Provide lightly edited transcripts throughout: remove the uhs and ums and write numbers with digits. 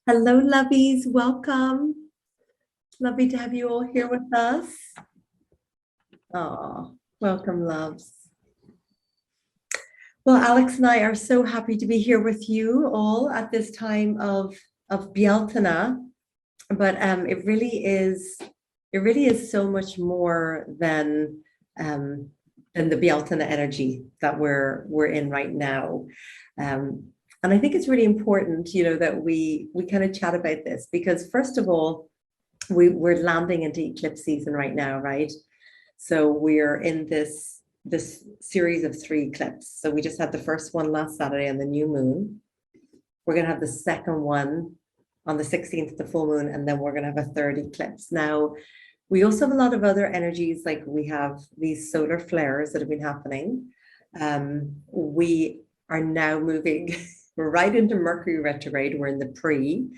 Hello, lovies. Welcome. Lovely to have you all here with us. Oh, welcome, loves. Well, Alex and I are so happy to be here with you all at this time of Bealtaine. But it really is so much more than the Bealtaine energy that we're in right now. And I think it's really important, that we kind of chat about this because first of all, we're landing into eclipse season right now, right? So we're in this series of 3 eclipses. So we just had the first one last Saturday on the new moon. We're going to have the second one on the 16th, the full moon, and then we're going to have a 3rd eclipse. Now, we also have a lot of other energies, like we have these solar flares that have been happening. We are now moving right into Mercury retrograde. We're in the pre,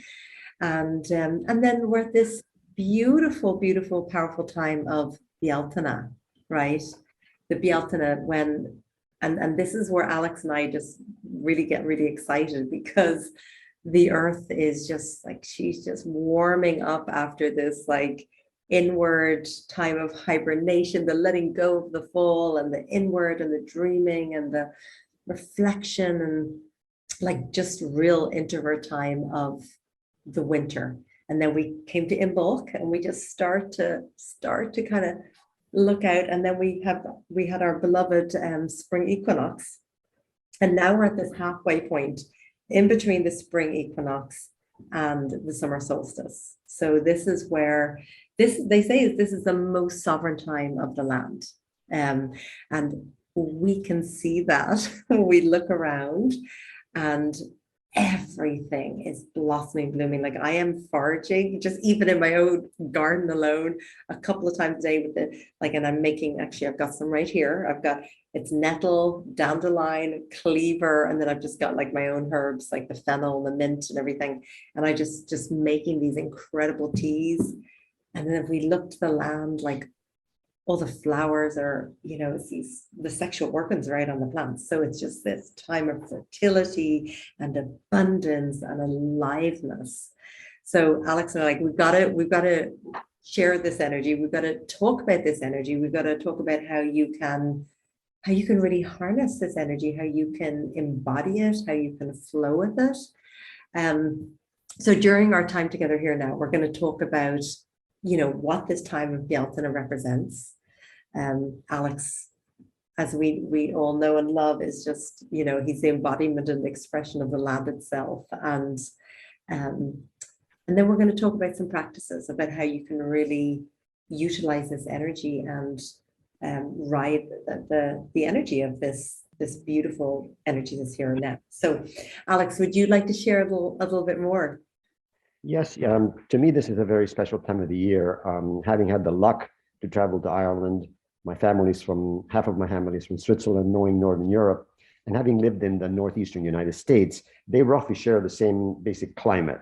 and then we're at this beautiful, beautiful, powerful time of Bealtaine, right? The Bealtaine and this is where Alex and I just really get really excited because the earth is just like, she's just warming up after this like inward time of hibernation, the letting go of the fall and the inward and the dreaming and the reflection and like just real introvert time of the winter. And then we came to Imbolc and we just start to kind of look out. And then we had our beloved spring equinox. And now we're at this halfway point in between the spring equinox and the summer solstice. So this is where they say this is the most sovereign time of the land. And we can see that when we look around and everything is blossoming, blooming. Like I am foraging, just even in my own garden alone, a couple of times a day with it. Like, and I'm making, actually, I've got some right here. It's nettle, dandelion, cleaver, and then I've just got like my own herbs, like the fennel, the mint, and everything. And I just making these incredible teas. And then if we look to the land, like all the flowers are, the sexual organs right on the plants. So it's just this time of fertility and abundance and aliveness. So Alex and I, like, we've got to share this energy. We've got to talk about this energy. We've got to talk about how you can really harness this energy, how you can embody it, how you can flow with it. So during our time together here now, we're going to talk about, what this time of Bealtaine represents. Alex, as we all know and love, is just, he's the embodiment and the expression of the land itself. And then we're going to talk about some practices about how you can really utilize this energy and ride the energy of this beautiful energy that's here and now. So, Alex, would you like to share a little bit more? Yes, to me, this is a very special time of the year. Having had the luck to travel to Ireland, half of my family is from Switzerland, knowing Northern Europe, and having lived in the northeastern United States, they roughly share the same basic climate.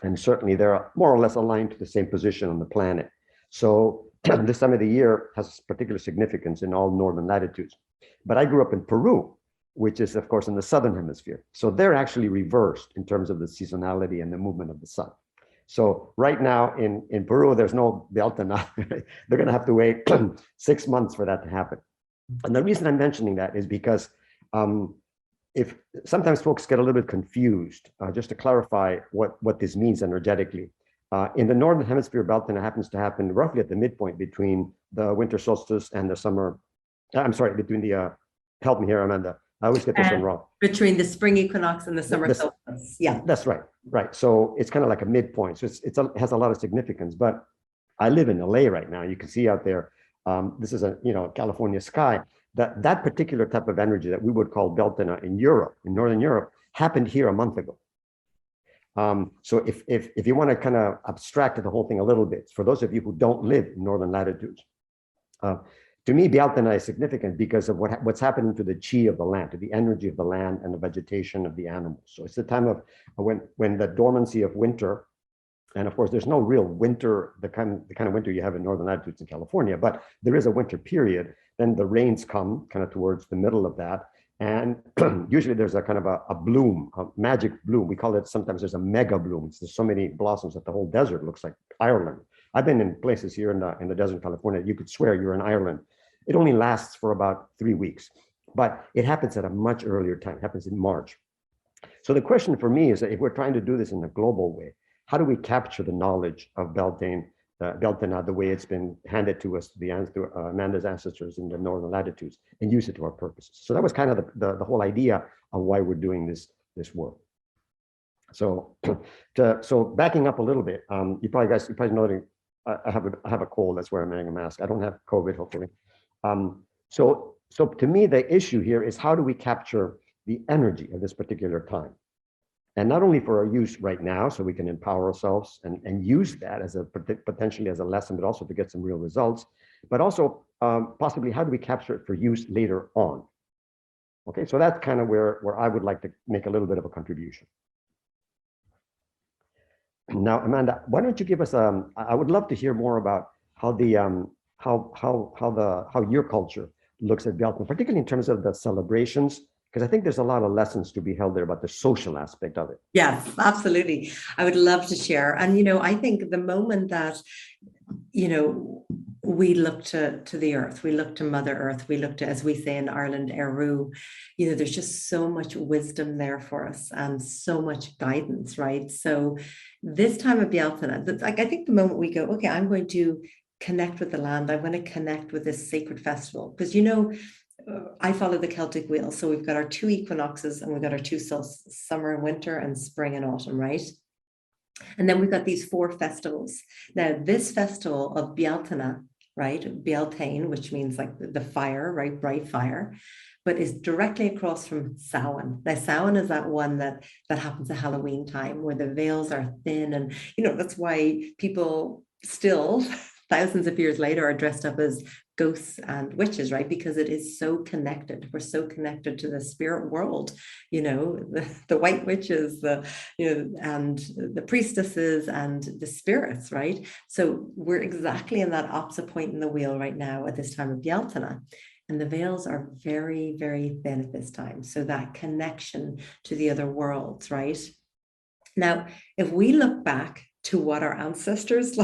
And certainly they're more or less aligned to the same position on the planet. So this time of the year has particular significance in all northern latitudes. But I grew up in Peru, which is, of course, in the southern hemisphere. So they're actually reversed in terms of the seasonality and the movement of the sun. So right now in Peru, there's no Bealtaine. They're going to have to wait 6 months for that to happen. And the reason I'm mentioning that is because if sometimes folks get a little bit confused, just to clarify what this means energetically. In the northern hemisphere, Beltane happens to happen roughly at the midpoint between the winter solstice and the summer. I'm sorry, between the help me here, Amanda. I always get this one wrong. Between the spring equinox and the summer solstice. Yeah, that's right. Right. So it's kind of like a midpoint. So it has a lot of significance. But I live in LA right now. You can see out there. This is a California sky. That particular type of energy that we would call Beltane in Europe, in Northern Europe, happened here a month ago. So if you want to kind of abstract the whole thing a little bit, for those of you who don't live in northern latitudes, to me, Bealtaine is significant because of what's happening to the chi of the land, to the energy of the land and the vegetation of the animals. So it's the time of when the dormancy of winter, and of course, there's no real winter, the kind of winter you have in northern latitudes in California, but there is a winter period. Then the rains come kind of towards the middle of that, And usually there's a kind of a bloom, a magic bloom. We call it, sometimes there's a mega bloom. There's so many blossoms that the whole desert looks like Ireland. I've been in places here in the desert in California, you could swear you're in Ireland. It only lasts for about 3 weeks, but it happens at a much earlier time. It happens in March. So the question for me is that if we're trying to do this in a global way, how do we capture the knowledge of Beltane, Beltane, the way it's been handed to us, to Amanda's ancestors in the northern latitudes, and use it to our purposes? So that was kind of the whole idea of why we're doing this work. So, so backing up a little bit, you probably noting I have a cold. That's why I'm wearing a mask. I don't have COVID, hopefully. So to me, the issue here is how do we capture the energy of this particular time? And not only for our use right now, so we can empower ourselves and use that as potentially as a lesson, but also to get some real results, but also possibly how do we capture it for use later on? Okay, so that's kind of where I would like to make a little bit of a contribution. Now, Amanda, why don't you give us I would love to hear more about how how your culture looks at Beltane, particularly in terms of the celebrations, because I think there's a lot of lessons to be held there about the social aspect of it. Yes, absolutely. I would love to share. And, I think the moment that, we look to the earth, we look to Mother Earth, we look to, as we say in Ireland, Eru, there's just so much wisdom there for us and so much guidance, right? So this time of Bealtaine, like, I think the moment we go, okay, I'm going to connect with the land, I'm going to connect with this sacred festival, because, I follow the Celtic wheel. So we've got our 2 equinoxes and we've got our 2 solstices, summer and winter and spring and autumn, right? And then we've got these 4 festivals. Now, this festival of Bealtaine, right? Bealtaine, which means like the fire, right? Bright fire, but is directly across from Samhain. Now, Samhain is that one that happens at Halloween time where the veils are thin. And, that's why people still, thousands of years later, are dressed up as ghosts and witches, right? Because it is so connected. We're so connected to the spirit world, the white witches, and the priestesses and the spirits, right? So we're exactly in that opposite point in the wheel right now at this time of Bealtaine. And the veils are very, very thin at this time. So that connection to the other worlds, right? Now, if we look back to what our ancestors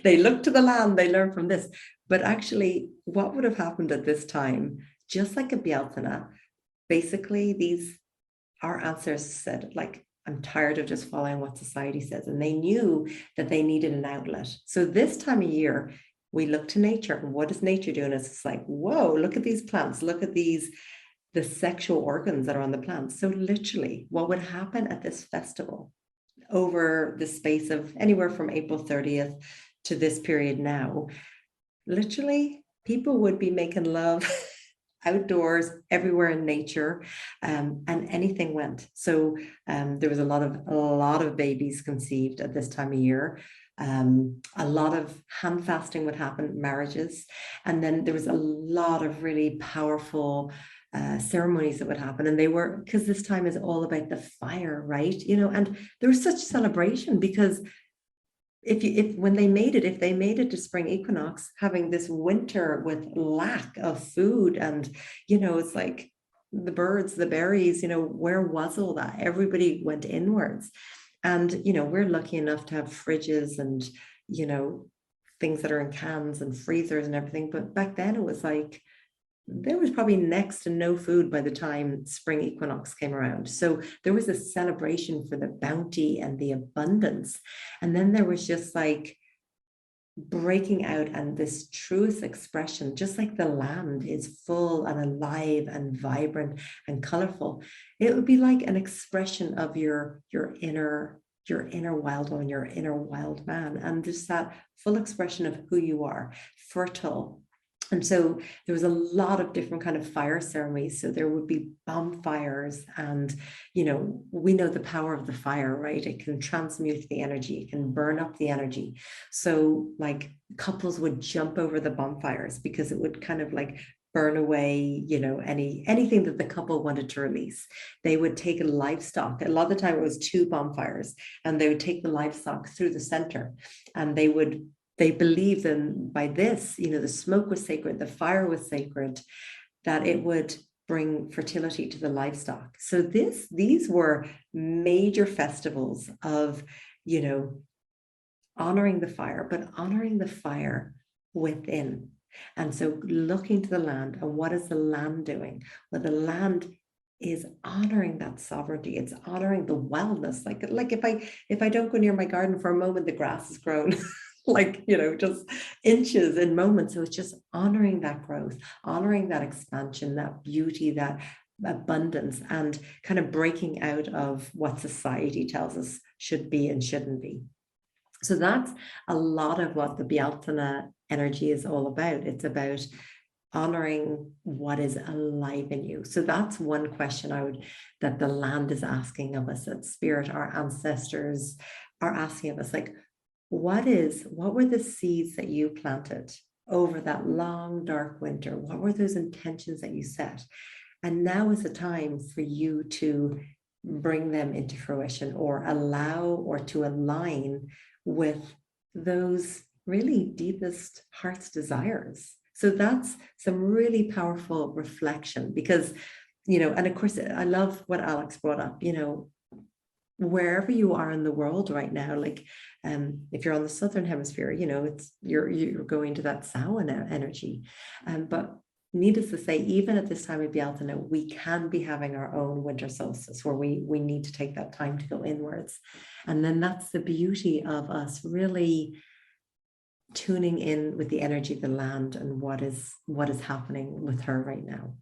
they look to the land, they learn from this. But actually, what would have happened at this time, just like a Bealtaine, basically our ancestors said, I'm tired of just following what society says. And they knew that they needed an outlet. So this time of year, we look to nature. And what is nature doing? It's like, whoa, look at these plants. Look at the sexual organs that are on the plants. So literally, what would happen at this festival over the space of anywhere from April 30th to this period now, literally people would be making love outdoors, everywhere in nature, and anything went. So there was a lot of babies conceived at this time of year. A lot of hand fasting would happen, marriages, and then there was a lot of really powerful ceremonies that would happen, and they were, because this time is all about the fire, right? And there was such celebration because if they made it to spring equinox, having this winter with lack of food, and it's like the birds, the berries, where was all that? Everybody went inwards. And we're lucky enough to have fridges and things that are in cans and freezers and everything, but back then it was like there was probably next to no food by the time spring equinox came around. So there was a celebration for the bounty and the abundance. And then there was just like breaking out and this truest expression, just like the land is full and alive and vibrant and colorful. It would be like an expression of your inner wild woman, your inner wild man, and just that full expression of who you are, fertile. And so there was a lot of different kind of fire ceremonies. So there would be bonfires, and, we know the power of the fire, right? It can transmute the energy, it can burn up the energy. So like couples would jump over the bonfires because it would kind of like burn away, anything that the couple wanted to release. They would take livestock. A lot of the time it was 2 bonfires, and they would take the livestock through the center, and they believed that by this, the smoke was sacred, the fire was sacred, that it would bring fertility to the livestock. So these were major festivals of, you know, honoring the fire, but honoring the fire within. And so looking to the land, and what is the land doing? Well, the land is honoring that sovereignty. It's honoring the wellness. Like if I don't go near my garden for a moment, the grass has grown like, you know, just inches in moments. So it's just honoring that growth, honoring that expansion, that beauty, that abundance, and kind of breaking out of what society tells us should be and shouldn't be. So that's a lot of what the Bealtaine energy is all about. It's about honoring what is alive in you. So that's one question that the land is asking of us, that spirit, our ancestors are asking of us, like, what were the seeds that you planted over that long, dark winter? What were those intentions that you set? And now is the time for you to bring them into fruition, or allow, or to align with those really deepest heart's desires. So that's some really powerful reflection, because, you know, and of course, I love what Alex brought up, you know, wherever you are in the world right now, like if you're on the southern hemisphere, you know, it's you're going to that Samhain energy. But needless to say, even at this time of Bealtaine, we can be having our own winter solstice where we need to take that time to go inwards. And then that's the beauty of us really tuning in with the energy of the land and what is happening with her right now.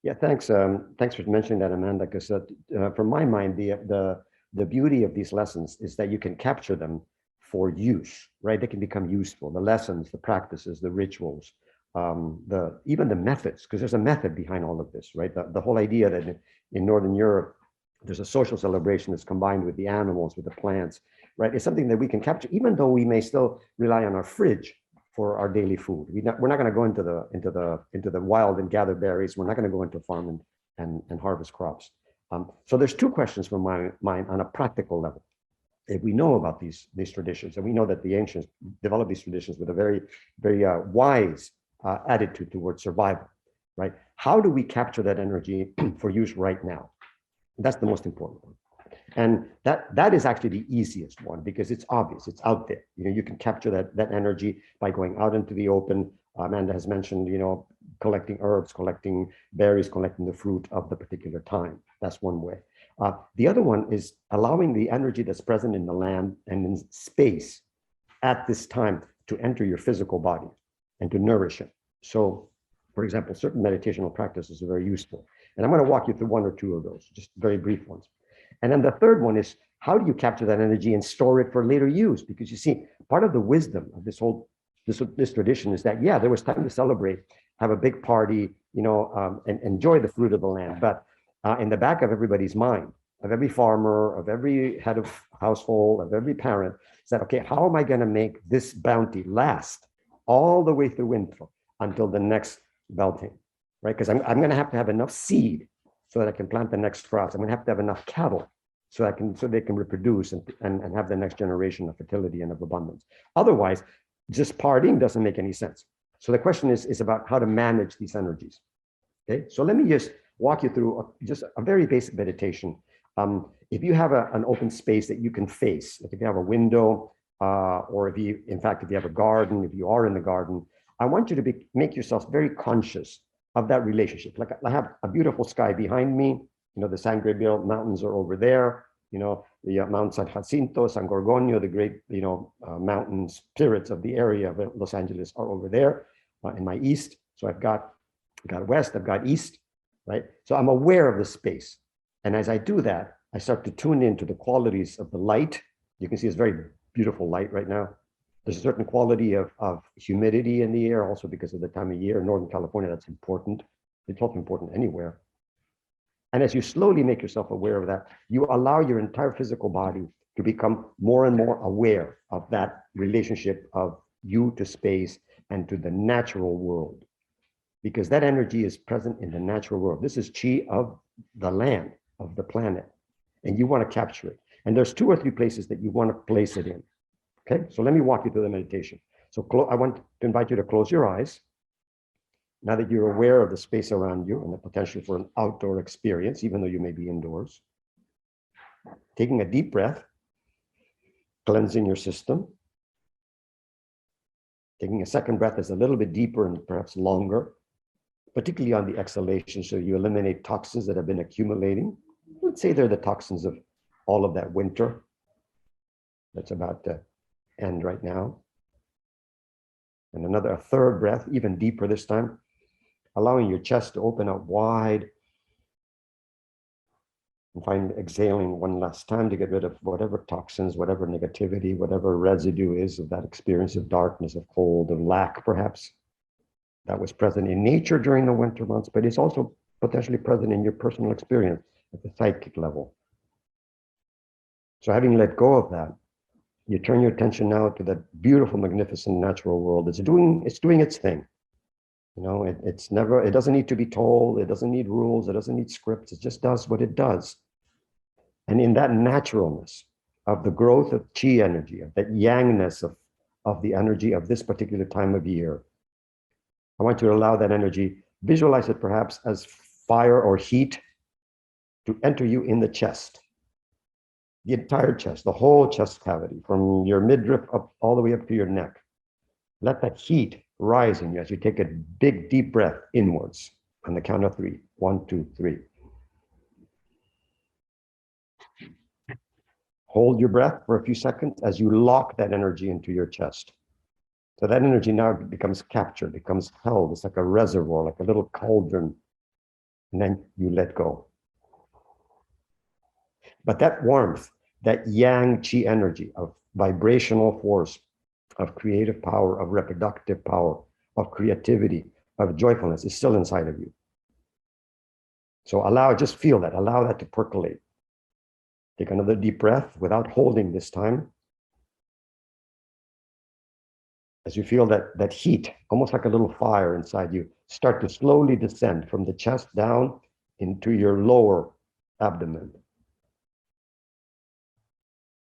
Yeah, thanks. Thanks for mentioning that, Amanda, because from my mind, the beauty of these lessons is that you can capture them for use, right? They can become useful. The lessons, the practices, the rituals, even the methods, because there's a method behind all of this, right? The whole idea that in Northern Europe, there's a social celebration that's combined with the animals, with the plants, right? It's something that we can capture, even though we may still rely on our fridge for our daily food. We're not going to go into the wild and gather berries. We're not going to go into a farm and harvest crops. So there's two questions from my mind on a practical level. If we know about these traditions, and we know that the ancients developed these traditions with a very, very wise attitude towards survival, right? How do we capture that energy for use right now? That's the most important one. And that is actually the easiest one, because it's obvious, it's out there. You know, you can capture that energy by going out into the open. Amanda has mentioned, you know, collecting herbs, collecting berries, collecting the fruit of the particular time. That's one way. The other one is allowing the energy that's present in the land and in space at this time to enter your physical body and to nourish it. So, for example, certain meditational practices are very useful. And I'm going to walk you through one or two of those, just very brief ones. And then the third one is, how do you capture that energy and store it for later use? Because you see, part of the wisdom of this tradition is that, yeah, there was time to celebrate, have a big party, you know, and enjoy the fruit of the land. But in the back of everybody's mind, of every farmer, of every head of household, of every parent, is that, okay, how am I going to make this bounty last all the way through winter until the next Beltane, right? Because I'm going to have enough seed so that I can plant the next crops. I'm going to have enough cattle so they can reproduce and have the next generation of fertility and of abundance. Otherwise, just partying doesn't make any sense. So the question is about how to manage these energies. Okay, so let me just walk you through just a very basic meditation. If you have an open space that you can face, like if you have a window, or if you have a garden, if you are in the garden, I want you to make yourself very conscious of that relationship. Like I have a beautiful sky behind me. You know, the San Gabriel Mountains are over there. You know, the Mount San Jacinto, San Gorgonio, the great, you know, mountain spirits of the area of Los Angeles are over there in my east. So I've got west, I've got east, right? So I'm aware of the space. And as I do that, I start to tune into the qualities of the light. You can see it's very beautiful light right now. There's a certain quality of humidity in the air, also because of the time of year. In Northern California, that's important. It's also important anywhere. And as you slowly make yourself aware of that, you allow your entire physical body to become more and more aware of that relationship of you to space and to the natural world. Because that energy is present in the natural world. This is chi of the land, of the planet. And you want to capture it. And there's 2 or 3 places that you want to place it in. Okay, so let me walk you through the meditation. So I want to invite you to close your eyes. Now that you're aware of the space around you and the potential for an outdoor experience, even though you may be indoors, taking a deep breath, cleansing your system. Taking a second breath is a little bit deeper and perhaps longer, particularly on the exhalation, so you eliminate toxins that have been accumulating. Let's say they're the toxins of all of that winter that's about to end right now. And a third breath, even deeper this time, allowing your chest to open up wide and exhaling one last time to get rid of whatever toxins, whatever negativity, whatever residue is of that experience of darkness, of cold, of lack, perhaps, that was present in nature during the winter months, but it's also potentially present in your personal experience at the psychic level. So having let go of that, you turn your attention now to that beautiful, magnificent natural world. It's doing its thing. You know, it doesn't need to be told. It doesn't need rules. It doesn't need scripts. It just does what it does. And in that naturalness of the growth of chi energy, of that yangness of the energy of this particular time of year, I want you to allow that energy, visualize it perhaps as fire or heat, to enter you in the chest, the entire chest, the whole chest cavity, from your midriff up all the way up to your neck. Let that heat rise in you as you take a big, deep breath inwards on the count of 3. 1, 2, 3. Hold your breath for a few seconds as you lock that energy into your chest. So that energy now becomes captured, becomes held. It's like a reservoir, like a little cauldron. And then you let go. But that warmth, that yang chi energy of vibrational force, of creative power, of reproductive power, of creativity, of joyfulness is still inside of you. So just feel that, allow that to percolate. Take another deep breath without holding this time. As you feel that heat, almost like a little fire inside you, start to slowly descend from the chest down into your lower abdomen.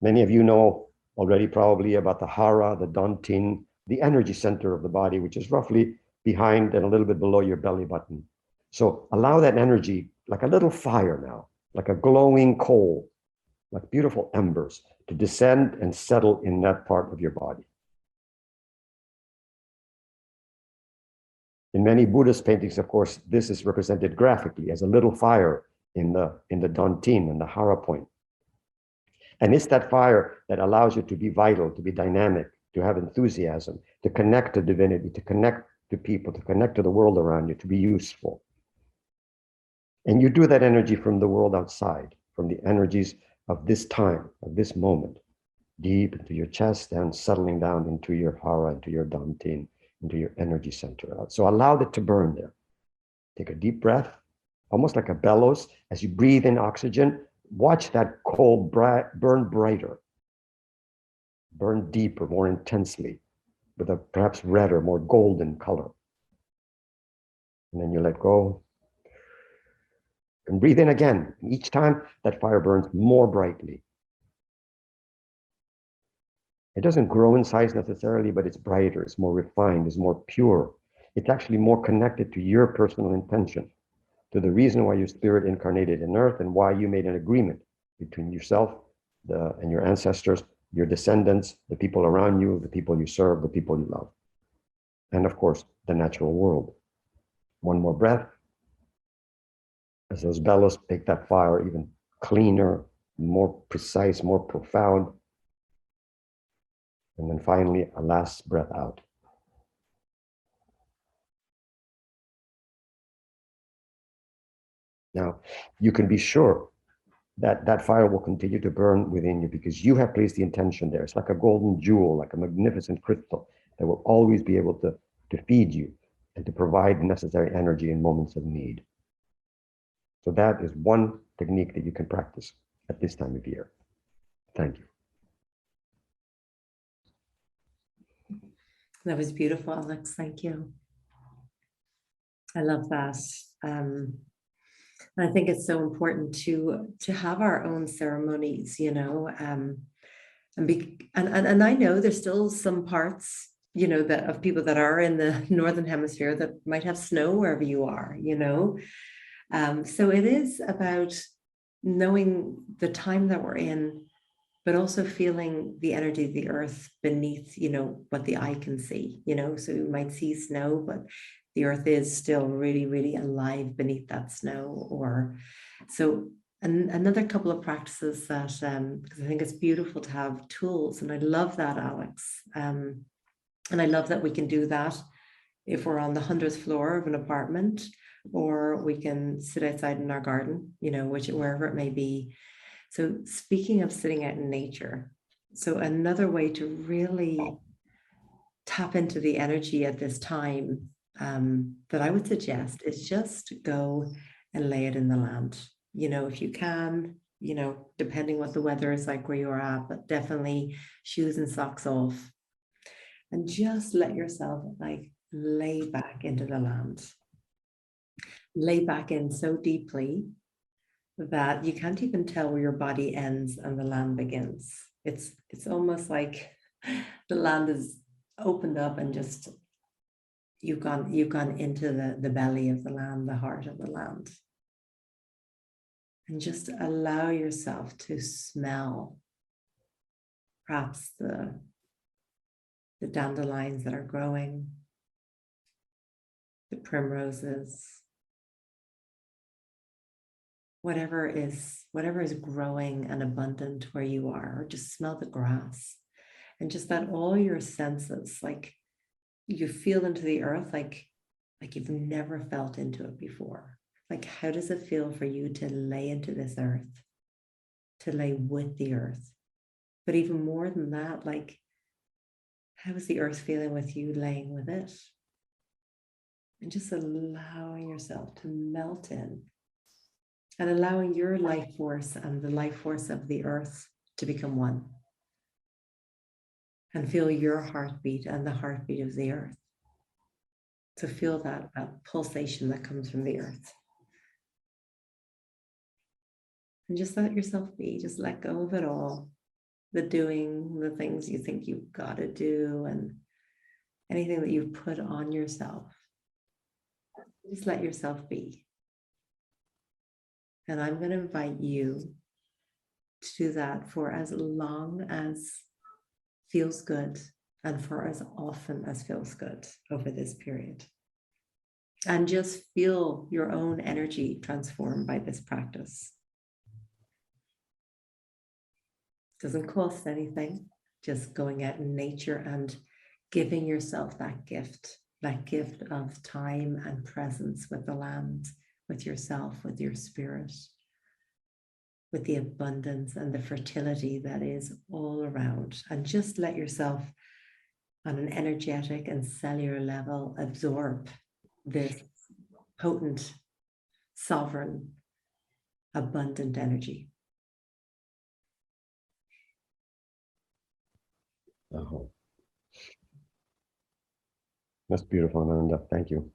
Many of you know already probably about the hara, the dantian, the energy center of the body, which is roughly behind and a little bit below your belly button. So allow that energy, like a little fire now, like a glowing coal, like beautiful embers, to descend and settle in that part of your body. In many Buddhist paintings, of course, this is represented graphically as a little fire in the dantian, in the hara point. And it's that fire that allows you to be vital, to be dynamic, to have enthusiasm, to connect to divinity, to connect to people, to connect to the world around you, to be useful. And you do that energy from the world outside, from the energies of this time, of this moment, deep into your chest and settling down into your hara, into your dantian, into your energy center. So allow it to burn there. Take a deep breath, almost like a bellows. As you breathe in oxygen, watch that coal burn brighter, burn deeper, more intensely, with a perhaps redder, more golden color. And then you let go. And breathe in again. Each time that fire burns more brightly. It doesn't grow in size necessarily, but it's brighter, it's more refined, it's more pure. It's actually more connected to your personal intention, to the reason why your spirit incarnated in earth and why you made an agreement between yourself and your ancestors, your descendants, the people around you, the people you serve, the people you love. And of course, the natural world. One more breath. As those bellows make that fire even cleaner, more precise, more profound. And then finally, a last breath out. Now, you can be sure that that fire will continue to burn within you because you have placed the intention there. It's like a golden jewel, like a magnificent crystal that will always be able to feed you and to provide necessary energy in moments of need. So that is one technique that you can practice at this time of year. Thank you. That was beautiful, Alex. Thank you. I love that. And I think it's so important to have our own ceremonies, you know, and I know there's still some parts you know, that of people that are in the Northern Hemisphere that might have snow wherever you are, you know. So it is about knowing the time that we're in, but also feeling the energy of the earth beneath, you know, what the eye can see, you know. So you might see snow, but the earth is still really, really alive beneath that snow. Or so, and another couple of practices that, because I think it's beautiful to have tools, and I love that, Alex. And I love that we can do that if we're on the 100th floor of an apartment, or we can sit outside in our garden, you know, wherever it may be. So speaking of sitting out in nature, so another way to really tap into the energy at this time, that I would suggest is just go and lay it in the land. You know, if you can, you know, depending what the weather is like where you're at, but definitely shoes and socks off. And just let yourself like lay back into the land. Lay back in so deeply that you can't even tell where your body ends and the land begins. It's almost like the land is opened up and just you've gone into the belly of the land, the heart of the land. And just allow yourself to smell perhaps the dandelions that are growing, the primroses, whatever is growing and abundant where you are, or just smell the grass. And just that all your senses, like you feel into the earth like you've never felt into it before. Like, how does it feel for you to lay into this earth, to lay with the earth? But even more than that, like, how is the earth feeling with you laying with it? And just allowing yourself to melt in and allowing your life force and the life force of the earth to become one. And feel your heartbeat and the heartbeat of the earth. To feel that pulsation that comes from the earth. And just let yourself be, just let go of it all. The doing, the things you think you've got to do, and anything that you've put on yourself. Just let yourself be. And I'm going to invite you to do that for as long as feels good and for as often as feels good over this period. And just feel your own energy transformed by this practice. Doesn't cost anything, just going out in nature and giving yourself that gift of time and presence with the land, with yourself, with your spirit, with the abundance and the fertility that is all around. And just let yourself on an energetic and cellular level absorb this potent, sovereign, abundant energy. Oh. That's beautiful, Ananda. Thank you.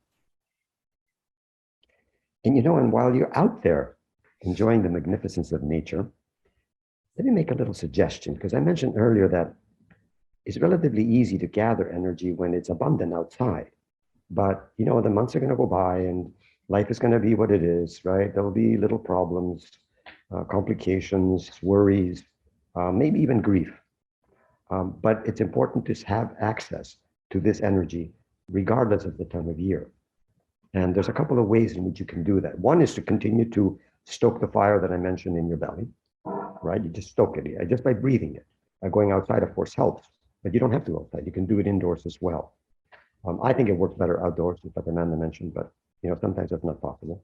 And you know, and while you're out there enjoying the magnificence of nature, let me make a little suggestion, because I mentioned earlier that it's relatively easy to gather energy when it's abundant outside. But, you know, the months are going to go by and life is going to be what it is, right? There'll be little problems, complications, worries, maybe even grief. But it's important to have access to this energy regardless of the time of year. And there's a couple of ways in which you can do that. One is to continue to stoke the fire that I mentioned in your belly, right? You just stoke it just by breathing it. Going outside, of course, helps, but you don't have to go outside. You can do it indoors as well. I think it works better outdoors, like Amanda mentioned, but you know, sometimes that's not possible.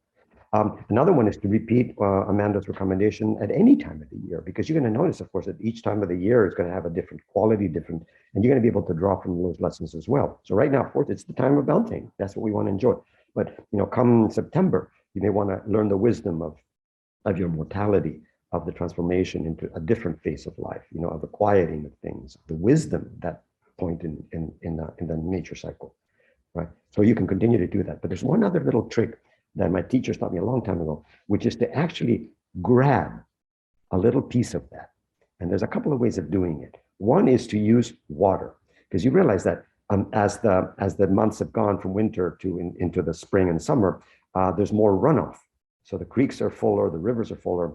Another one is to repeat Amanda's recommendation at any time of the year, because you're going to notice, of course, that each time of the year is going to have a different quality, and you're going to be able to draw from those lessons as well. So right now, of course, it's the time of Beltane. That's what we want to enjoy. But you know, come September, you may want to learn the wisdom of your mortality, of the transformation into a different phase of life, you know, of the quieting of things, the wisdom, that point in the nature cycle, right? So you can continue to do that. But there's one other little trick that my teachers taught me a long time ago, which is to actually grab a little piece of that. And there's a couple of ways of doing it. One is to use water, because you realize that as the months have gone from winter into the spring and summer, there's more runoff. So the creeks are fuller, the rivers are fuller.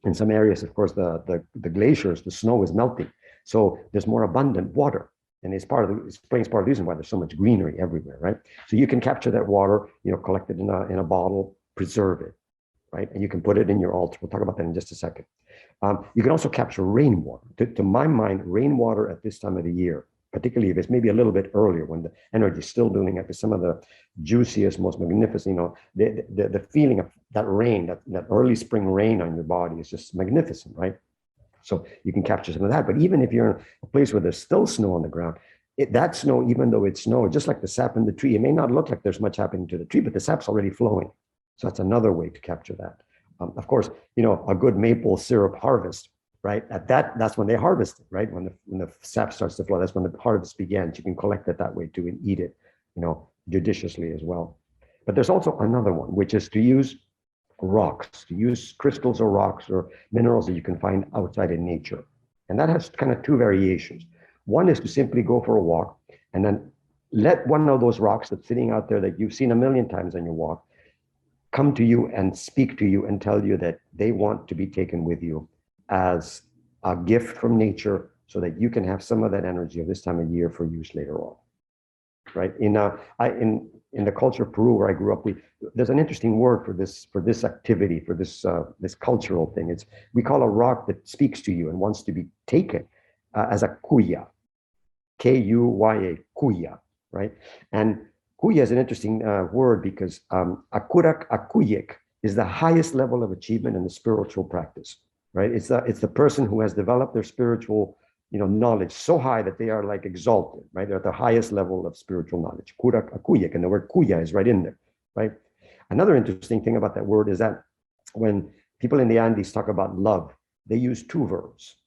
In some areas, of course, the glaciers, the snow is melting. So there's more abundant water. And it's part of the spring's part of the reason why there's so much greenery everywhere, right? So you can capture that water, collect it in a bottle, preserve it, right? And you can put it in your altar. We'll talk about that in just a second. You can also capture rainwater. To my mind, rainwater at this time of the year, particularly if it's maybe a little bit earlier when the energy is still doing it, some of the juiciest, most magnificent, the feeling of that rain, that early spring rain on your body is just magnificent, right? So you can capture some of that. But even if you're in a place where there's still snow on the ground, that snow, even though it's snow, just like the sap in the tree, it may not look like there's much happening to the tree, but the sap's already flowing. So that's another way to capture that. Of course, a good maple syrup harvest, right? That's when they harvest it, right? When the sap starts to flow, that's when the harvest begins. You can collect it that way too and eat it, judiciously as well. But there's also another one, which is to use rocks, to use crystals or rocks or minerals that you can find outside in nature. And that has kind of two variations. One is to simply go for a walk and then let one of those rocks that's sitting out there that you've seen a million times on your walk come to you and speak to you and tell you that they want to be taken with you as a gift from nature so that you can have some of that energy of this time of year for use later on, right? In the culture of Peru where I grew up, there's an interesting word for this activity, for this cultural thing. We call a rock that speaks to you and wants to be taken as a kuya, Kuya, kuya, right? And kuya is an interesting word because akuyek is the highest level of achievement in the spiritual practice, right? It's the person who has developed their spiritual knowledge so high that they are like exalted, right? They're at the highest level of spiritual knowledge. Akuyek, and the word kuya is right in there, right? Another interesting thing about that word is that when people in the Andes talk about love, they use two verbs.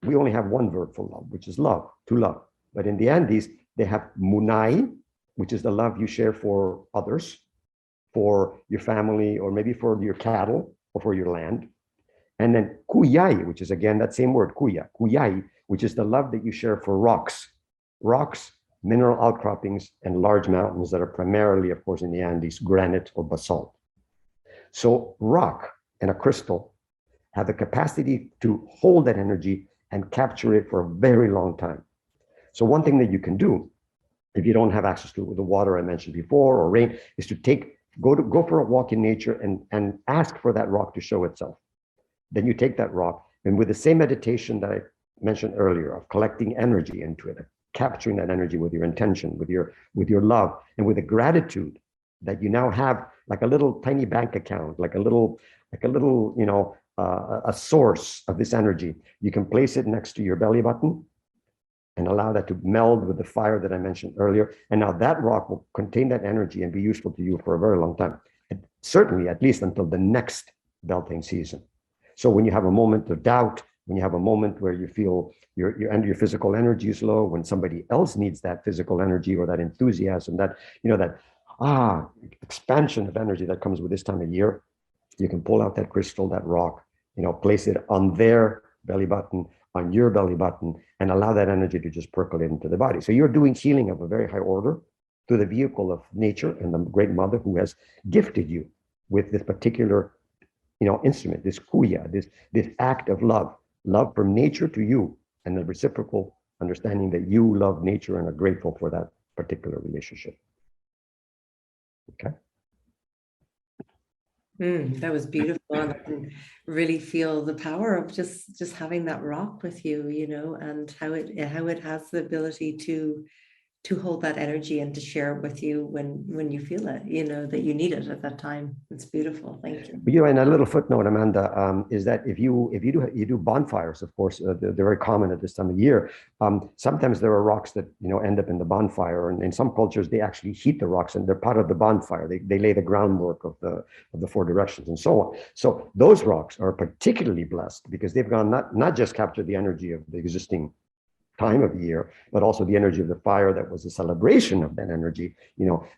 We only have one verb for love, which is love, to love. But in the Andes, they have munai, which is the love you share for others, for your family, or maybe for your cattle or for your land. And then kuyai, which is again that same word, kuyai, which is the love that you share for rocks, mineral outcroppings, and large mountains that are primarily, of course, in the Andes, granite or basalt. So rock and a crystal have the capacity to hold that energy and capture it for a very long time. So one thing that you can do, if you don't have access to the water I mentioned before or rain, is to go for a walk in nature and ask for that rock to show itself. Then you take that rock, and with the same meditation that I mentioned earlier of collecting energy into it, capturing that energy with your intention, with your love, and with the gratitude that you now have like a little tiny bank account, like a little a source of this energy. You can place it next to your belly button and allow that to meld with the fire that I mentioned earlier. And now that rock will contain that energy and be useful to you for a very long time. And certainly at least until the next Beltane season. So when you have a moment of doubt, when you have a moment where you feel your physical energy is low, when somebody else needs that physical energy or that enthusiasm, that expansion of energy that comes with this time of year, you can pull out that crystal, that rock, place it on their belly button, on your belly button, and allow that energy to just percolate into the body. So you're doing healing of a very high order through the vehicle of nature and the Great Mother who has gifted you with this particular instrument, this kuya, this act of love from nature to you, and the reciprocal understanding that you love nature and are grateful for that particular relationship. Okay. That was beautiful. And I can really feel the power of just having that rock with you, and how it has the ability to hold that energy and to share it with you when you feel it, that you need it at that time. It's beautiful. Thank you. And a little footnote, Amanda, is that if you do bonfires, of course, they're very common at this time of year. Sometimes there are rocks that end up in the bonfire, and in some cultures they actually heat the rocks and they're part of the bonfire. They lay the groundwork of the four directions and so on. So those rocks are particularly blessed because they've gone not just captured the energy of the existing time of year, but also the energy of the fire that was a celebration of that energy,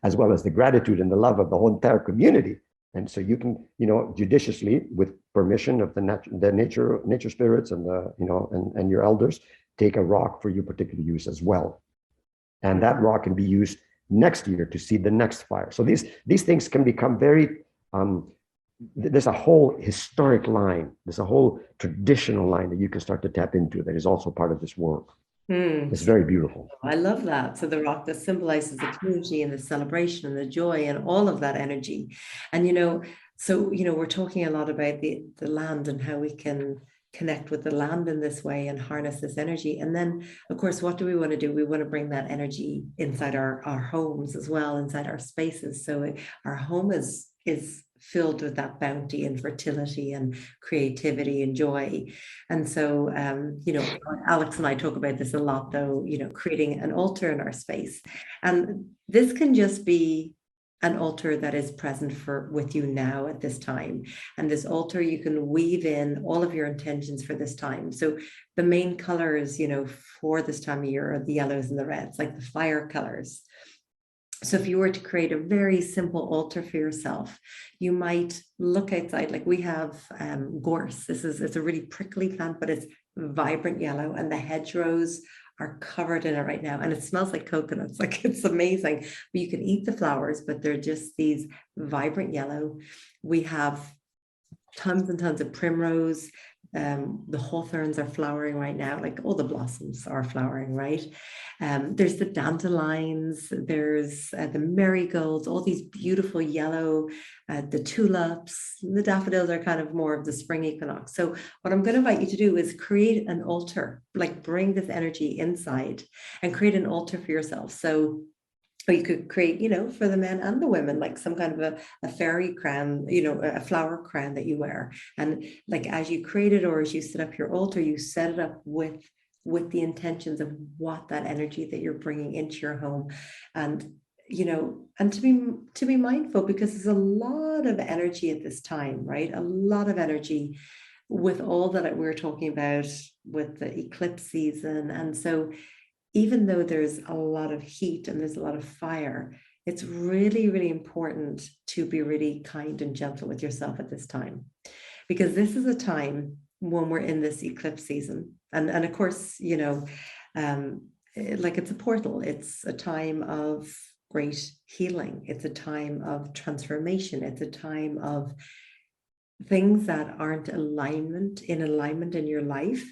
as well as the gratitude and the love of the whole entire community. And so you can, judiciously, with permission of the nature spirits and and your elders, take a rock for your particular use as well. And that rock can be used next year to seed the next fire. So these things can become very, there's a whole historic line, there's a whole traditional line that you can start to tap into that is also part of this work. It's very beautiful. I love that. So the rock that symbolizes the community and the celebration and the joy and all of that energy. And, we're talking a lot about the land and how we can connect with the land in this way and harness this energy. And then, of course, what do we want to do? We want to bring that energy inside our homes as well, inside our spaces. So our home is filled with that bounty and fertility and creativity and joy. And so, Alex and I talk about this a lot, though, creating an altar in our space. And this can just be an altar that is present with you now at this time. And this altar, you can weave in all of your intentions for this time. So the main colors, for this time of year are the yellows and the reds, like the fire colors. So if you were to create a very simple altar for yourself, you might look outside. Like we have gorse. It's a really prickly plant, but it's vibrant yellow, and the hedgerows are covered in it right now. And it smells like coconuts. Like, it's amazing. But you can eat the flowers, but they're just these vibrant yellow. We have tons and tons of primrose. The hawthorns are flowering right now, like all the blossoms are flowering, right? There's the dandelions, there's the marigolds, all these beautiful yellow, the tulips, the daffodils are kind of more of the spring equinox. So what I'm going to invite you to do is create an altar, like bring this energy inside and create an altar for yourself. So or you could create, for the men and the women, like some kind of a fairy crown, a flower crown that you wear. And like, as you create it, or as you set up your altar, you set it up with the intentions of what that energy that you're bringing into your home. And, and to be mindful, because there's a lot of energy at this time, right? A lot of energy with all that we're talking about with the eclipse season. And so even though there's a lot of heat and there's a lot of fire, it's really, really important to be really kind and gentle with yourself at this time, because this is a time when we're in this eclipse season. And of course, like it's a portal. It's a time of great healing. It's a time of transformation. It's a time of things that aren't in alignment in your life,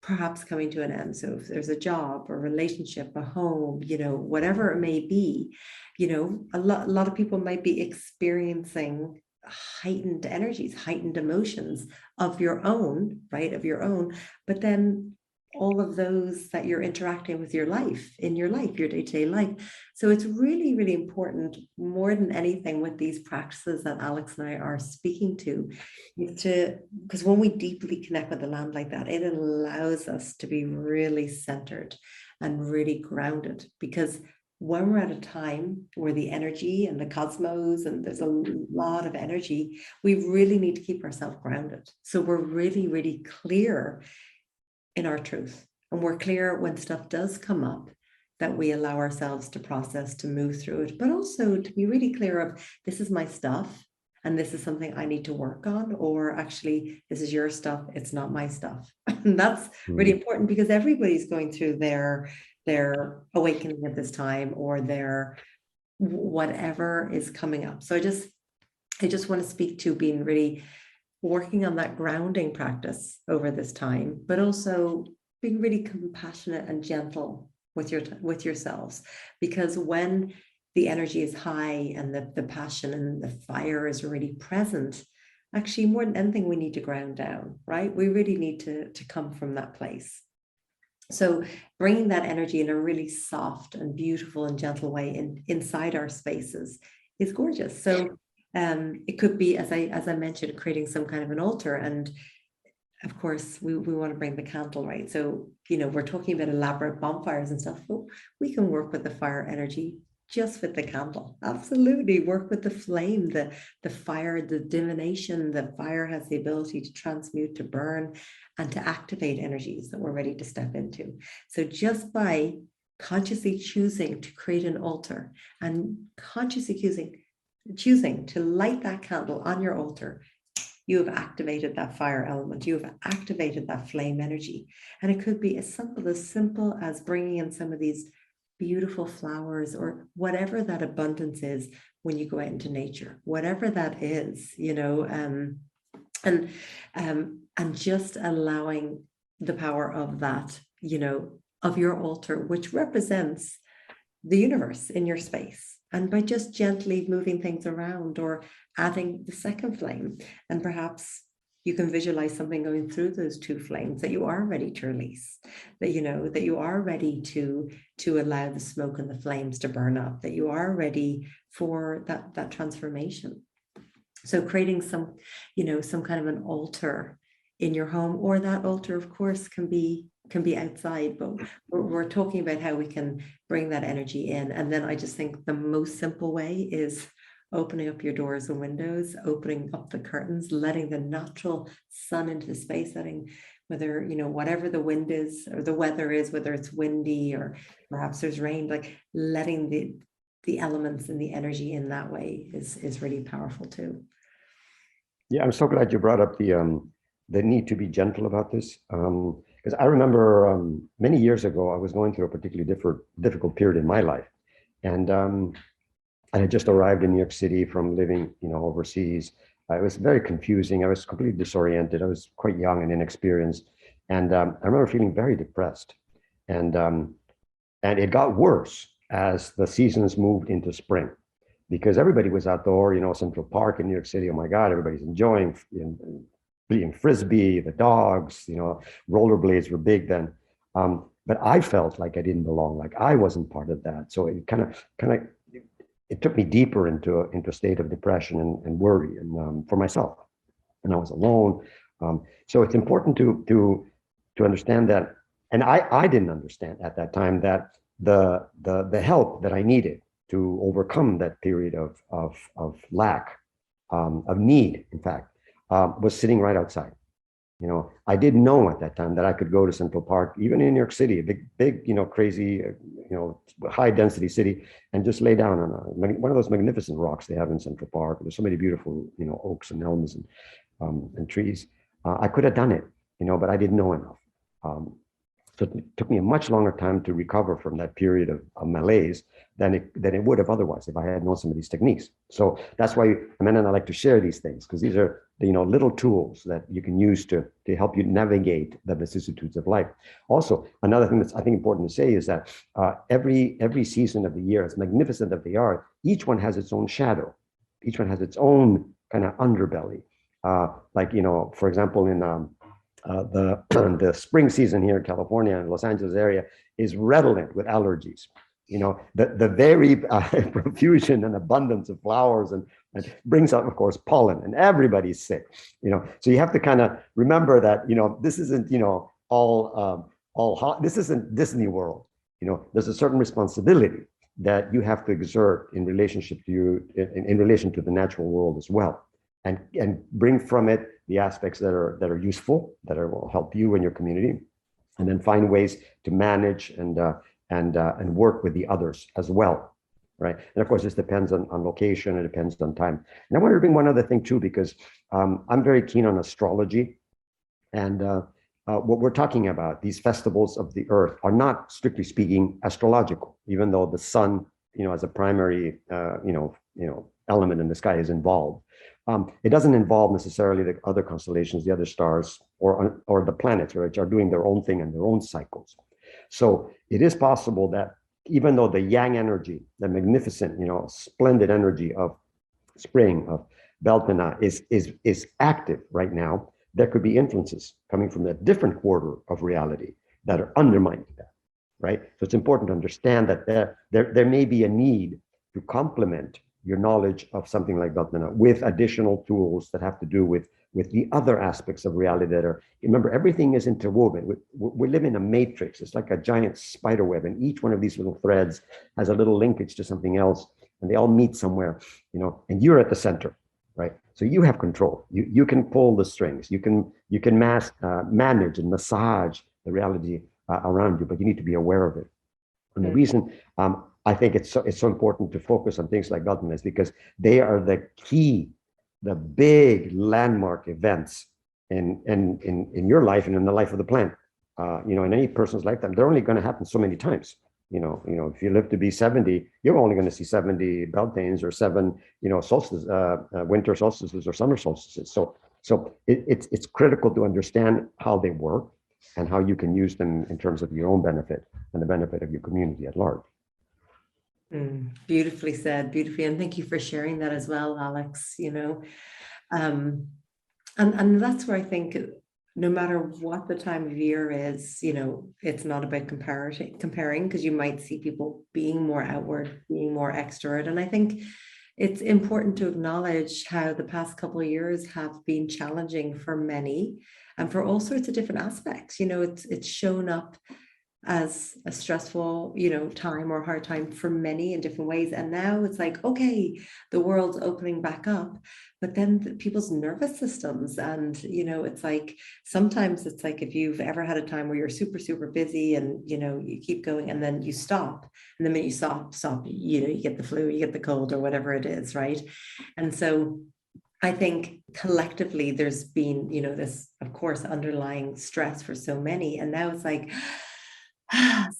perhaps coming to an end. So if there's a job or relationship, a home, whatever it may be, a lot of people might be experiencing heightened energies, heightened emotions of your own, right? But then all of those that you're interacting with your day-to-day life. So it's really, really important, more than anything, with these practices that Alex and I are speaking to, because when we deeply connect with the land like that, it allows us to be really centered and really grounded. Because when we're at a time where the energy and the cosmos, and there's a lot of energy, we really need to keep ourselves grounded. So we're really, really clear in our truth. And we're clear when stuff does come up, that we allow ourselves to process, to move through it, but also to be really clear of, this is my stuff and this is something I need to work on, or actually, this is your stuff, it's not my stuff. And that's really important, because everybody's going through their awakening at this time, or their whatever is coming up. So I just want to speak to being really working on that grounding practice over this time, but also being really compassionate and gentle with yourselves, because when the energy is high and the passion and the fire is really present, actually, more than anything, we need to ground down, right? We really need to come from that place. So bringing that energy in a really soft and beautiful and gentle way inside our spaces is gorgeous. So it could be, as I mentioned, creating some kind of an altar. And of course, we want to bring the candle, right? So, we're talking about elaborate bonfires and stuff, but we can work with the fire energy just with the candle. Absolutely. Work with the flame, the fire, the divination. The fire has the ability to transmute, to burn, and to activate energies that we're ready to step into. So just by consciously choosing to create an altar and consciously choosing to light that candle on your altar, you have activated that fire element. You have activated that flame energy. And it could be as simple as bringing in some of these beautiful flowers or whatever that abundance is when you go out into nature, whatever that is, and just allowing the power of that, of your altar, which represents the universe in your space. And by just gently moving things around or adding the second flame, and perhaps you can visualize something going through those two flames that you are ready to release, that you are ready to allow the smoke and the flames to burn up, that you are ready for that transformation. So creating some kind of an altar in your home, or that altar, of course, can be outside, but we're talking about how we can bring that energy in. And then I just think the most simple way is opening up your doors and windows, opening up the curtains, letting the natural sun into the space, letting whether, whatever the wind is or the weather is, whether it's windy or perhaps there's rain, like letting the elements and the energy in that way is really powerful too. Yeah, I'm so glad you brought up the need to be gentle about this. Because I remember many years ago, I was going through a particularly difficult period in my life. And I had just arrived in New York City from living, overseas. It was very confusing. I was completely disoriented. I was quite young and inexperienced. And I remember feeling very depressed. And it got worse as the seasons moved into spring, because everybody was outdoor, Central Park in New York City. Oh my God, everybody's enjoying playing frisbee, the dogs, rollerblades were big then. But I felt like I didn't belong, like I wasn't part of that. So it kind of it took me deeper into a state of depression and worry, and for myself. And I was alone. So it's important to understand that. And I didn't understand at that time that the help that I needed to overcome that period of lack, of need, in fact, was sitting right outside. I didn't know at that time that I could go to Central Park, even in New York City, a big, crazy, high density city, and just lay down on one of those magnificent rocks they have in Central Park. There's so many beautiful, oaks and elms and trees. I could have done it, but I didn't know enough. So it took me a much longer time to recover from that period of malaise than it would have otherwise if I had known some of these techniques. So that's why Amanda and I like to share these things, because these are the little tools that you can use to help you navigate the vicissitudes of life. Also, another thing that's I think important to say is that every season of the year, as magnificent as they are, each one has its own shadow. Each one has its own kind of underbelly. For example, in the spring season here in California and Los Angeles area is redolent with allergies. The very profusion and abundance of flowers and brings out, of course, pollen, and everybody's sick. So you have to kind of remember that this isn't all hot. This isn't Disney World. There's a certain responsibility that you have to exert in relationship to you in relation to the natural world as well, and bring from it the aspects that are useful, that will help you and your community, and then find ways to manage and work with the others as well, right? And of course, this depends on location, it depends on time. And I want to bring one other thing too, because I'm very keen on astrology, and what we're talking about, these festivals of the earth, are not strictly speaking astrological, even though the sun, as a primary, element in the sky is involved. It doesn't involve necessarily the other constellations, the other stars, or the planets, which are doing their own thing and their own cycles. So it is possible that even though the yang energy, the magnificent, splendid energy of spring, of Beltane is active right now, there could be influences coming from a different quarter of reality that are undermining that, right? So it's important to understand that there may be a need to complement your knowledge of something like Beltane with additional tools that have to do with the other aspects of reality that are, remember, everything is interwoven. We live in a matrix. It's like a giant spider web, and each one of these little threads has a little linkage to something else, and they all meet somewhere, and you're at the center, right? So you have control. You can pull the strings. You can manage and massage the reality around you, but you need to be aware of it. And the reason I think it's so important to focus on things like Beltane is because they are the key, the big landmark events in your life and in the life of the planet. In any person's lifetime, they're only going to happen so many times. If you live to be 70, you're only going to see 70 Beltanes or 7, solstices, winter solstices or summer solstices. So it's critical to understand how they work and how you can use them in terms of your own benefit and the benefit of your community at large. Beautifully said, beautifully. And thank you for sharing that as well, Alex. And that's where I think no matter what the time of year is, it's not about comparing, because you might see people being more outward, being more extrovert. And I think it's important to acknowledge how the past couple of years have been challenging for many and for all sorts of different aspects. It's shown up as a stressful, time or hard time for many in different ways. And now it's like, okay, the world's opening back up, but then people's nervous systems, and, it's like, sometimes it's like, if you've ever had a time where you're super, super busy and, you keep going and then you stop, and the minute you stop, you get the flu, you get the cold or whatever it is. Right. And so I think collectively there's been, this, of course, underlying stress for so many. And now it's like,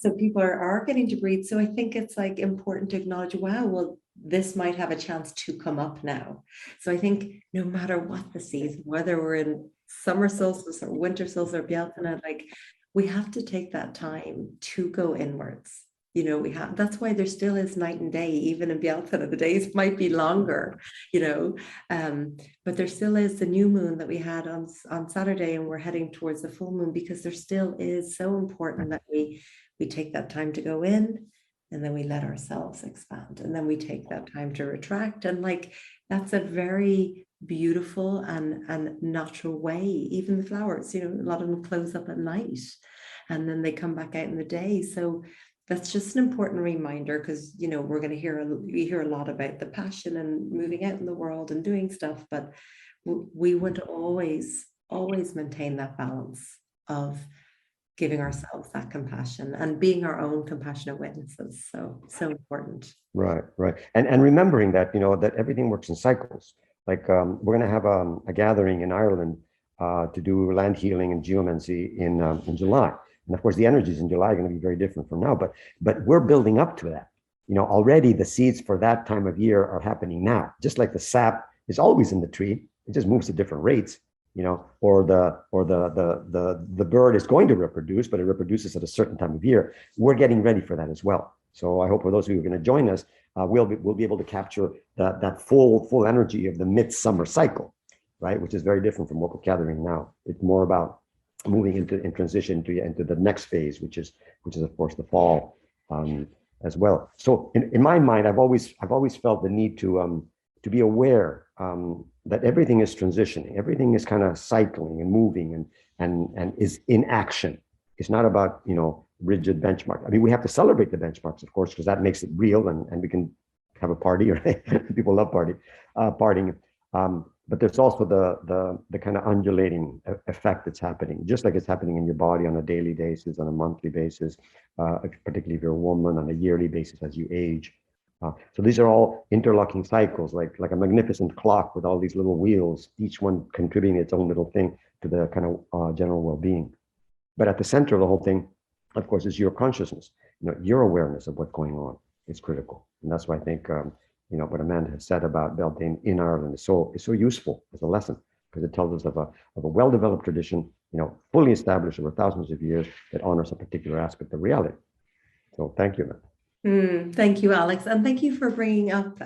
so people are getting to breathe. So I think it's like important to acknowledge, wow, well, this might have a chance to come up now. So I think no matter what the season, whether we're in summer solstice or winter solstice or Bealtaine, like, we have to take that time to go inwards. That's why there still is night and day, even in Bealtaine. The days might be longer, but there still is the new moon that we had on Saturday, and we're heading towards the full moon, because there still is so important that we take that time to go in, and then we let ourselves expand, and then we take that time to retract. And like, that's a very beautiful and natural way. Even the flowers, a lot of them close up at night and then they come back out in the day. So that's just an important reminder, because we're going to we hear a lot about the passion and moving out in the world and doing stuff, but we want to always maintain that balance of giving ourselves that compassion and being our own compassionate witnesses. So important. Right. And remembering that, that everything works in cycles. Like, we're going to have a gathering in Ireland to do land healing and geomancy in July. And of course, the energies in July are going to be very different from now, but we're building up to that. Already the seeds for that time of year are happening now. Just like the sap is always in the tree, it just moves at different rates. Or the bird is going to reproduce, but it reproduces at a certain time of year. We're getting ready for that as well. So I hope for those of you who are going to join us, we'll be able to capture that full energy of the midsummer cycle, right? Which is very different from what we're gathering now. It's more about moving in transition into the next phase, which is of course the fall as well. So in my mind, I've always felt the need to be aware that everything is transitioning, everything is kind of cycling and moving and is in action. It's not about rigid benchmark. I mean, we have to celebrate the benchmarks, of course, because that makes it real, and we can have a party, right? People love partying. But there's also the kind of undulating effect that's happening, just like it's happening in your body on a daily basis, on a monthly basis, particularly if you're a woman, on a yearly basis as you age. So these are all interlocking cycles, like a magnificent clock with all these little wheels, each one contributing its own little thing to the kind of general well-being. But at the center of the whole thing, of course, is your consciousness. Your awareness of what's going on is critical, and that's why I think what Amanda has said about Beltane in Ireland is so useful as a lesson, because it tells us of a well-developed tradition, fully established over thousands of years, that honors a particular aspect of reality. So thank you, Amanda. Thank you, Alex, and thank you for bringing up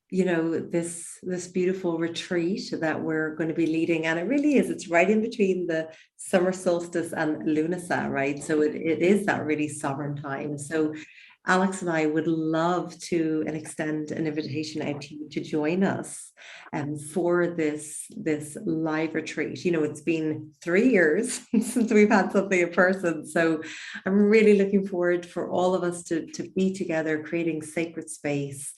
this beautiful retreat that we're going to be leading. And it really is, it's right in between the summer solstice and Lunasa, right? So it is that really sovereign time. So Alex and I would love to extend an invitation out to you to join us for this live retreat. It's been 3 years since we've had something in person. So I'm really looking forward for all of us to be together, creating sacred space,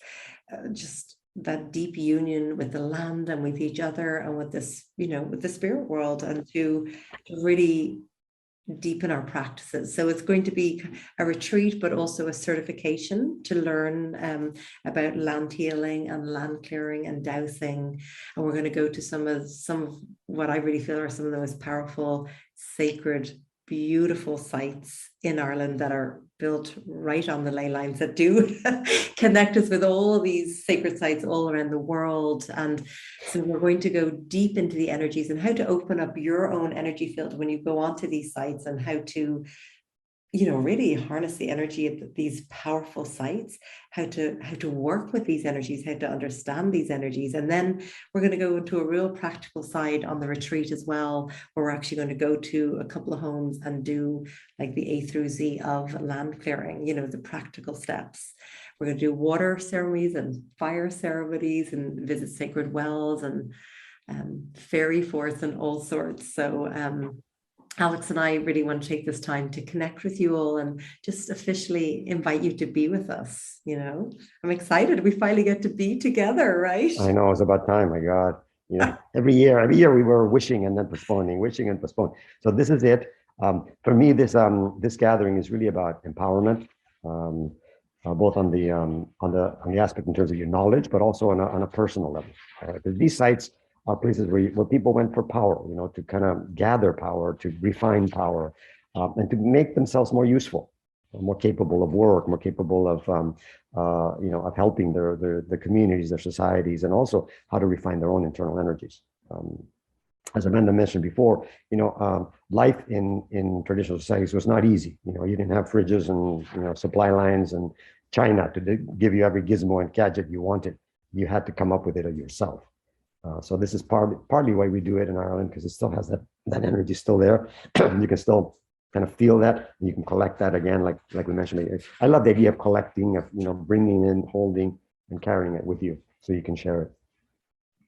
just that deep union with the land and with each other and with this, with the spirit world, and to really deepen our practices. So it's going to be a retreat, but also a certification to learn about land healing and land clearing and dowsing. And we're going to go to some of what I really feel are some of the most powerful sacred beautiful sites in Ireland that are built right on the ley lines that do connect us with all these sacred sites all around the world. And so we're going to go deep into the energies and how to open up your own energy field when you go onto these sites, and how to, you know, really harness the energy of these powerful sites, how to work with these energies, how to understand these energies. And then we're going to go into a real practical side on the retreat as well, where we're actually going to go to a couple of homes and do like the A through Z of land clearing, you know, the practical steps. We're going to do water ceremonies and fire ceremonies and visit sacred wells and fairy forests and all sorts. So Alex and I really want to take this time to connect with you all and just officially invite you to be with us. You know, I'm excited. We finally get to be together, right? I know, it's about time. My God, you know, every year we were wishing and then postponing, wishing and postponing. So this is it. For me, this gathering is really about empowerment, both on the aspect in terms of your knowledge, but also on a personal level. Because these sites are places where people went for power, you know, to kind of gather power, to refine power, and to make themselves more useful, more capable of work, more capable of, you know, of helping their communities, their societies, and also how to refine their own internal energies. As Amanda mentioned before, you know, life in traditional societies was not easy. You know, you didn't have fridges and, you know, supply lines and China to give you every gizmo and gadget you wanted. You had to come up with it yourself. So this is partly why we do it in Ireland, because it still has that energy still there. You can still kind of feel that. You can collect that again, like we mentioned. I love the idea of collecting, of, you know, bringing in, holding, and carrying it with you so you can share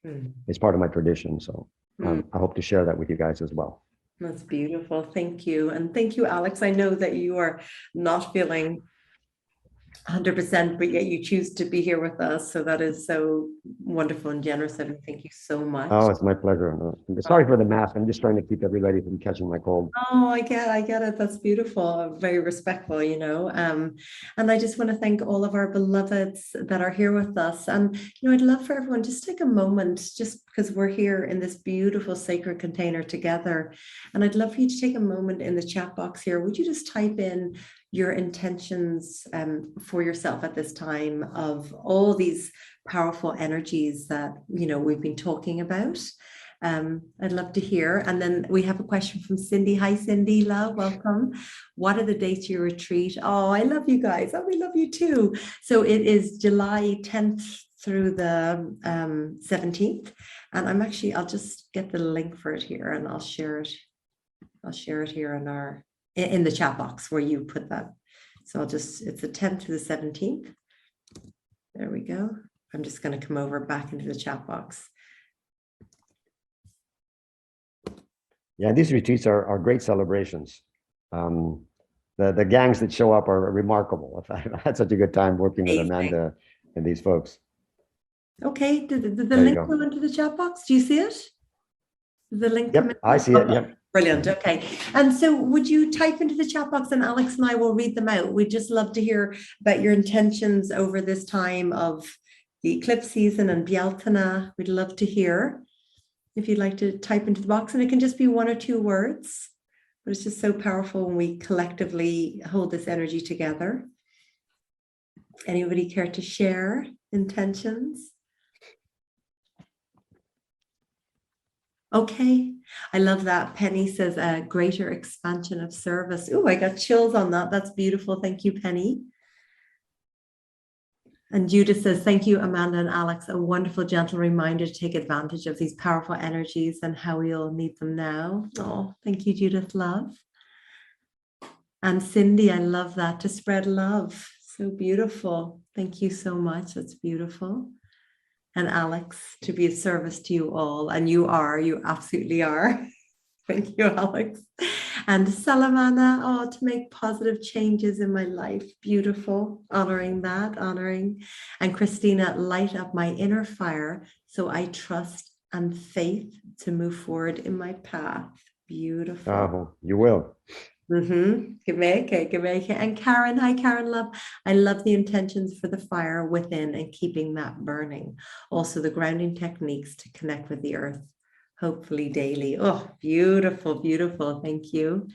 it. It's part of my tradition. So I hope to share that with you guys as well. That's beautiful. Thank you. And thank you, Alex. I know that you are not feeling 100%, but yet you choose to be here with us. So that is so wonderful and generous of you. Thank you so much. Oh, it's my pleasure. Sorry for the mask. I'm just trying to keep everybody from catching my cold. Oh, I get it. That's beautiful. Very respectful, you know. And I just want to thank all of our beloveds that are here with us. And, you know, I'd love for everyone just take a moment, just because we're here in this beautiful sacred container together. And I'd love for you to take a moment in the chat box here. Would you just type in your intentions for yourself at this time of all these powerful energies that, you know, we've been talking about? I'd love to hear. And then we have a question from Cindy. Hi, Cindy, love, welcome. What are the dates of your retreat? Oh, I love you guys. Oh, we love you too. So it is July 10th through the 17th. And I'll just get the link for it here and I'll share it. I'll share it here in the chat box where you put that. So it's the 10th to the 17th. There we go. I'm just going to come over back into the chat box. Yeah, these retreats are great celebrations. The gangs that show up are remarkable. I've had such a good time working with Amanda and these folks. Okay, did the link go into the chat box? Do you see it? The link? Yep, I see it. Yep. Brilliant. Okay. And so would you type into the chat box and Alex and I will read them out? We'd just love to hear about your intentions over this time of the eclipse season and Bealtaine. We'd love to hear if you'd like to type into the box, and it can just be 1 or 2 words, but it's just so powerful when we collectively hold this energy together. Anybody care to share intentions? Okay, I love that. Penny says a greater expansion of service. Oh, I got chills on that. That's beautiful. Thank you, Penny. And Judith says, thank you, Amanda and Alex. A wonderful, gentle reminder to take advantage of these powerful energies and how we all need them now. Oh, thank you, Judith, love. And Cindy, I love that, to spread love. So beautiful. Thank you so much. That's beautiful. And Alex, to be of service to you all. And you absolutely are. Thank you, Alex. And Salamana, to make positive changes in my life. Beautiful. Honoring that, honoring. And Christina, light up my inner fire so I trust and faith to move forward in my path. Beautiful. You will. Gemeke. And Karen, hi Karen, love. I love the intentions for the fire within and keeping that burning. Also the grounding techniques to connect with the earth, hopefully daily. Oh, beautiful, beautiful. Thank you.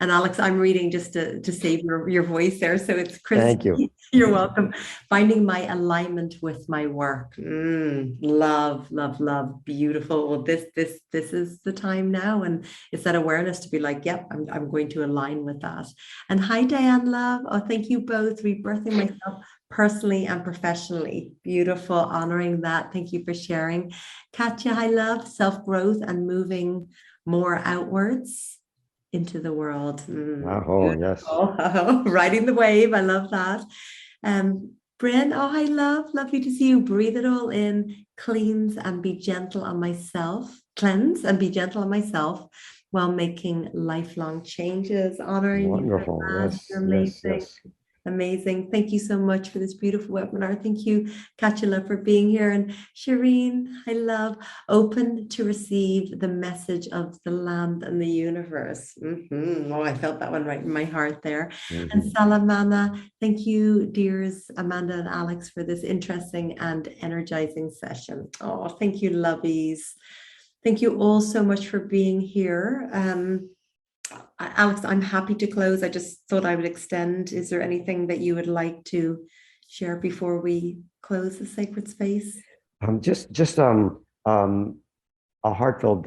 And Alex, I'm reading just to save your voice there. So it's Thank you. Christy. You're welcome. Finding my alignment with my work. Love, love, love. Beautiful. Well, this is the time now. And it's that awareness to be like, yep, I'm going to align with that. And hi, Diane Love. Oh, thank you both. Rebirthing myself personally and professionally. Beautiful. Honoring that. Thank you for sharing. Katya, hi, love. Self-growth and moving more outwards into the world. Oh, yes. Riding the wave. I love that. Bryn, oh, hi, love. Lovely to see you. Breathe it all in. Cleanse and be gentle on myself. Cleanse and be gentle on myself while making lifelong changes. Honoring Wonderful. you. Yes, You're amazing. yes. Amazing. Thank you so much for this beautiful webinar. Thank you, Katya, for being here. And Shireen, I love open to receive the message of the land and the universe. Oh, I felt that one right in my heart there. And Salamana, thank you, dears Amanda and Alex, for this interesting and energizing session. Oh, thank you, lovies. Thank you all so much for being here. Alex, I'm happy to close. I just thought I would extend. Is there anything that you would like to share before we close the sacred space? Just a heartfelt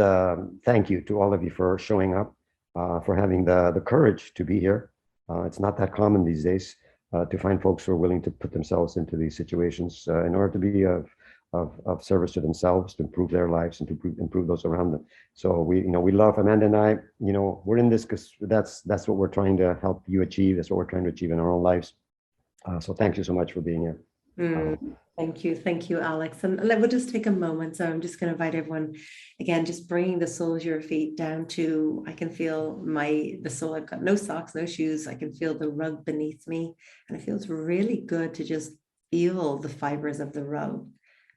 thank you to all of you for showing up, for having the courage to be here. It's not that common these days to find folks who are willing to put themselves into these situations in order to be of service to themselves, to improve their lives and to improve those around them. So we love Amanda and I, we're in this because that's what we're trying to help you achieve. That's what we're trying to achieve in our own lives. So thank you so much for being here. Thank you, Alex. And we'll just take a moment. So I'm just going to invite everyone again, just bringing the soles of your feet down to, I can feel the sole. I've got no socks, no shoes. I can feel the rug beneath me. And it feels really good to just feel the fibers of the rug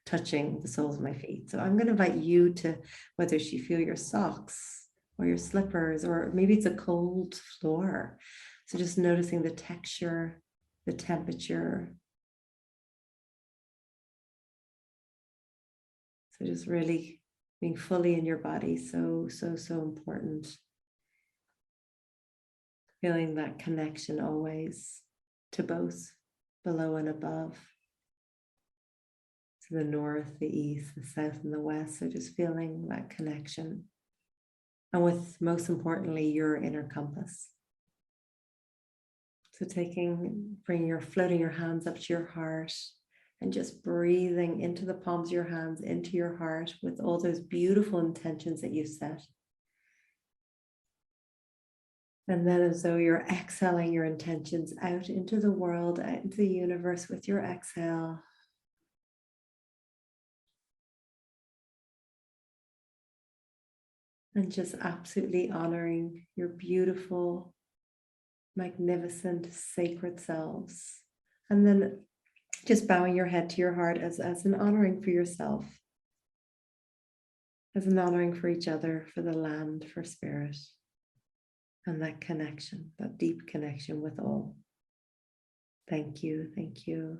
touching the soles of my feet. So I'm going to invite you to, whether you feel your socks or your slippers, or maybe it's a cold floor. So just noticing the texture, the temperature. So just really being fully in your body. So important. Feeling that connection always to both below and above. To the north, the east, the south, and the west. So just feeling that connection. And with, most importantly, your inner compass. So floating your hands up to your heart and just breathing into the palms of your hands, into your heart with all those beautiful intentions that you've set. And then as though you're exhaling your intentions out into the world, out into the universe with your exhale. And just absolutely honoring your beautiful, magnificent, sacred selves. And then just bowing your head to your heart as an honoring for yourself, as an honoring for each other, for the land, for spirit, and that connection, that deep connection with all. Thank you.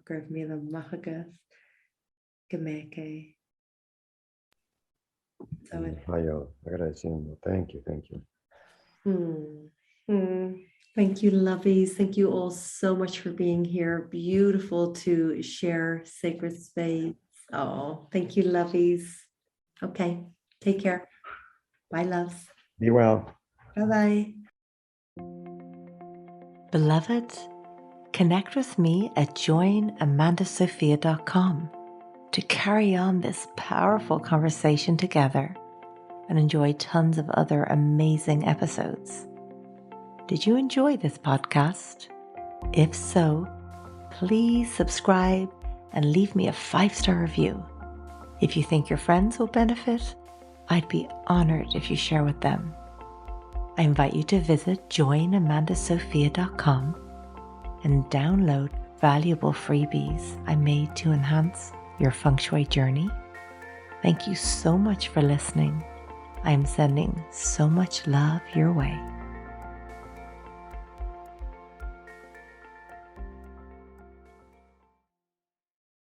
Grav Mila Mahagath, Gameke. Thank you. Thank you, lovies. Thank you all so much for being here. Beautiful to share sacred space. Oh, thank you, lovies. Okay, take care. Bye, loves. Be well. Bye-bye. Beloveds, connect with me at joinamandasophia.com to carry on this powerful conversation together and enjoy tons of other amazing episodes. Did you enjoy this podcast? If so, please subscribe and leave me a 5-star review. If you think your friends will benefit, I'd be honored if you share with them. I invite you to visit joinamandasophia.com and download valuable freebies I made to enhance your Feng Shui journey. Thank you so much for listening. I am sending so much love your way.